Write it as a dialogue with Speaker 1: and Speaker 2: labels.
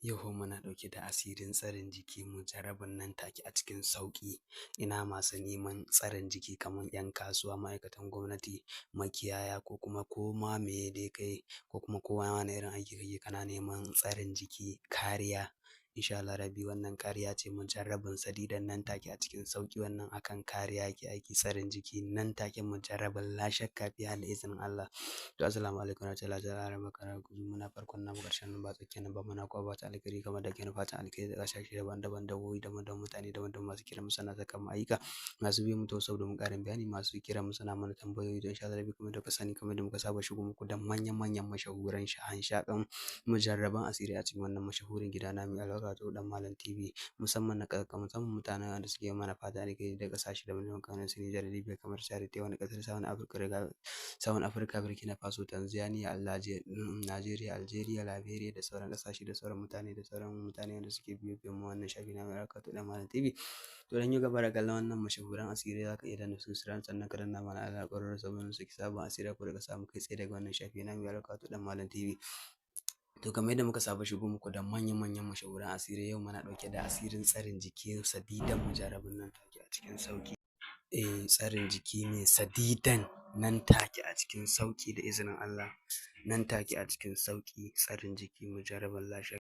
Speaker 1: Yau fa muna ɗauke da asirin tsarin jiki mujarrabin nan take a cikin sauƙi. Ina masu neman tsarin jiki kamar 'yan kasuwa, ma'aikatan gwamnati, makiyaya ko kuma koma meye dai kai ko kuma kowa wane irin aiki kake kana neman tsarin jiki, kariya. Insha Allah Rabbi wannan kariya ce mujarrabin sadidan nan take a cikin sauƙi wannan akan kariya yake aiki tsarin jiki nan take mujarrabin la shakka fiha da izinin Allah. To assalamu alaikum warahmatullahi ta'ala barakatuhu. Muna farkon nan ƙarshen nan ba tsakiyar nan ba muna kuma fatan alkhairi kamar da ke fatan alkhairi da ƙasashe daban-daban da wuri daban-daban mutane daban-daban masu kiran mu sana saka mu ayyuka masu biyan mu ta wasu domin ƙarin bayani masu kiran mu sana mana tambayoyi don insha Allah Rabbi kamar da ka sani kamar da muka saba shigo muku da manyan mashahuran shahanshaƙan mujarraban asiri a cikin wannan mashahurin gida na mai albarka to dan Malam TV musamman na ƙarƙa musamman mutanen da suke mana fatan alkhairi da ƙasashe daban-daban kamar su Nijar, Libya kamar Chad da wani ƙasar South Africa, Burkina Faso, Tanzania, Najeriya, Algeria, Liberia da sauran ƙasashe da sauran mutane da sauran mutane da suke bibiyan mu wannan shafi na mai albarka to dan Malam TV. To dan yi gaba da kallon wannan mashahuran asiri za ka iya danna subscribe sannan ka danna mana alaƙar saboda su ki sabon asiri ko daga samu kai tsaye daga wannan shafi na mai albarka to dan Malam TV. To kamar yadda muka saba shigo muku da manyan mashahuran asiri yau muna ɗauke da asirin tsarin jiki sadidan mujarrabin nan take a cikin sauƙi. Tsarin jiki ne sadidan nan take a cikin sauƙi da izinin Allah nan take a cikin sauƙi tsarin jiki mujarrabin la shakka.